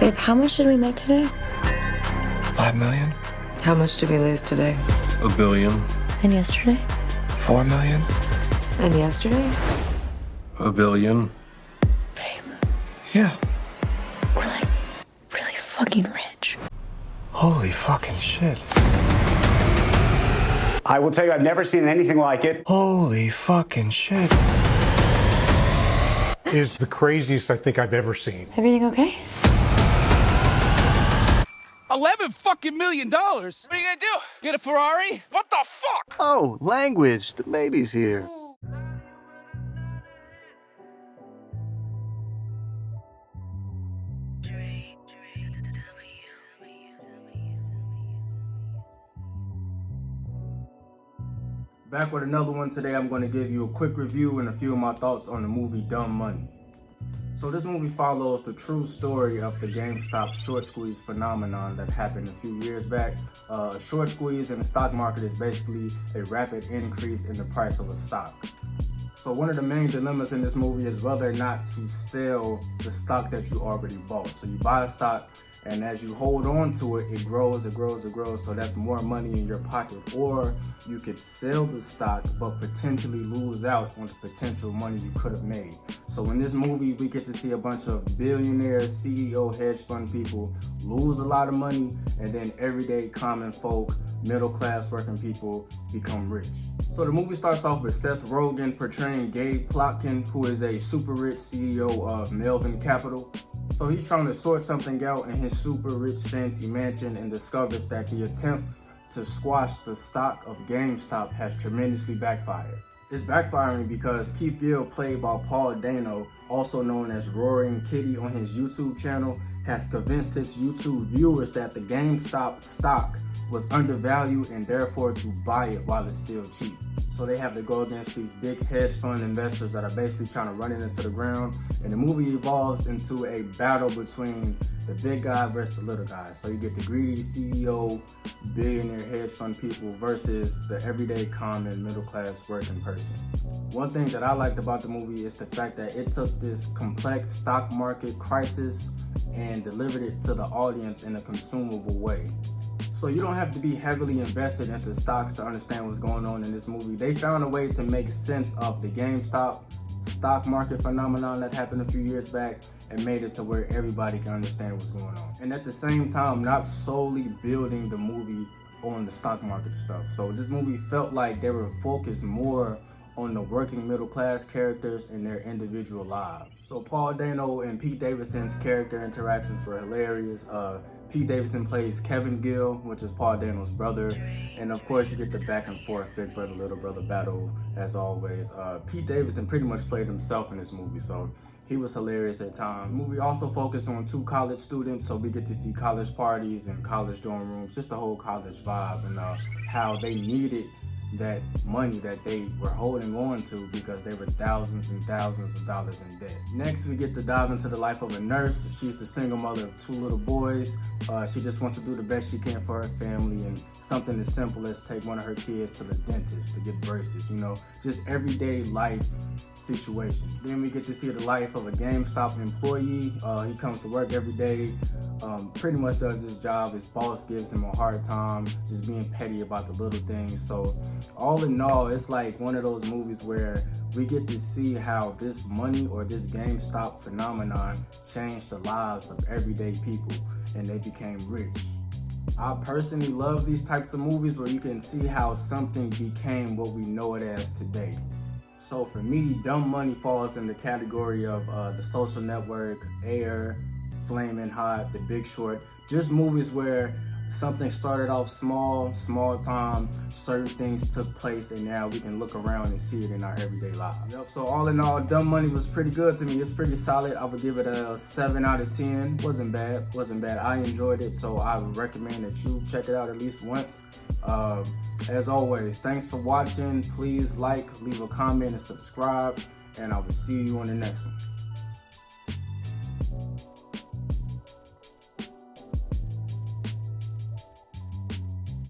Babe, how much did we make today? 5 million? How much did we lose today? $1 billion. And yesterday? 4 million? And yesterday? $1 billion. Yeah. We're like really fucking rich. Holy fucking shit. I will tell you, I've never seen anything like it. Holy fucking shit. Is the craziest I think I've ever seen. Everything okay? $11 million? What are you gonna do? Get a Ferrari? What the fuck? Oh, language. The baby's here. Back with another one. Today I'm going to give you a quick review and a few of my thoughts on the movie Dumb Money. So this movie follows the true story of the GameStop short squeeze phenomenon that happened a few years back. A short squeeze in the stock market is basically a rapid increase in the price of a stock. So one of the main dilemmas in this movie is whether or not to sell the stock that you already bought. So you buy a stock, and as you hold on to it, it grows, it grows, it grows. So that's more money in your pocket. Or you could sell the stock, but potentially lose out on the potential money you could have made. So in this movie, we get to see a bunch of billionaires, CEO, hedge fund people lose a lot of money, and then everyday common folk, middle class working people become rich. So the movie starts off with Seth Rogen portraying Gabe Plotkin, who is a super rich CEO of Melvin Capital. So he's trying to sort something out in his super rich fancy mansion and discovers that the attempt to squash the stock of GameStop has tremendously backfired. It's backfiring because Keith Gill, played by Paul Dano, also known as Roaring Kitty on his YouTube channel, has convinced his YouTube viewers that the GameStop stock was undervalued and therefore to buy it while it's still cheap. So they have to go against these big hedge fund investors that are basically trying to run it into the ground. And the movie evolves into a battle between the big guy versus the little guy. So you get the greedy CEO, billionaire hedge fund people versus the everyday common middle class working person. One thing that I liked about the movie is the fact that it took this complex stock market crisis and delivered it to the audience in a consumable way. So you don't have to be heavily invested into stocks to understand what's going on in this movie. They found a way to make sense of the GameStop stock market phenomenon that happened a few years back and made it to where everybody can understand what's going on. And at the same time, not solely building the movie on the stock market stuff. So this movie felt like they were focused more on the working middle class characters and their individual lives. So Paul Dano and Pete Davidson's character interactions were hilarious. Pete Davidson plays Kevin Gill, which is Paul Dano's brother. And of course you get the back and forth big brother, little brother battle as always. Pete Davidson pretty much played himself in this movie, so he was hilarious at times. The movie also focused on 2 college students, so we get to see college parties and college dorm rooms, just the whole college vibe, and how they needed that money that they were holding on to because they were thousands and thousands of dollars in debt. Next, we get to dive into the life of a nurse. She's the single mother of 2 little boys. She just wants to do the best she can for her family, and something as simple as take one of her kids to the dentist to get braces, you know, just everyday life situations. Then we get to see the life of a GameStop employee. He comes to work every day, pretty much does his job. His boss gives him a hard time, just being petty about the little things. So all in all, it's like one of those movies where we get to see how this money or this GameStop phenomenon changed the lives of everyday people and they became rich. I personally love these types of movies where you can see how something became what we know it as today. So for me, Dumb Money falls in the category of The Social Network, Air, Flamin' Hot, The Big Short, just movies where something started off small time, certain things took place, and now we can look around and see it in our everyday lives. Yep, so all in all, Dumb Money was pretty good to me. It's pretty solid. I would give it a 7 out of 10. Wasn't bad. I enjoyed it, so I would recommend that you check it out at least once. As always, thanks for watching. Please like, leave a comment, and subscribe, and I will see you on the next one.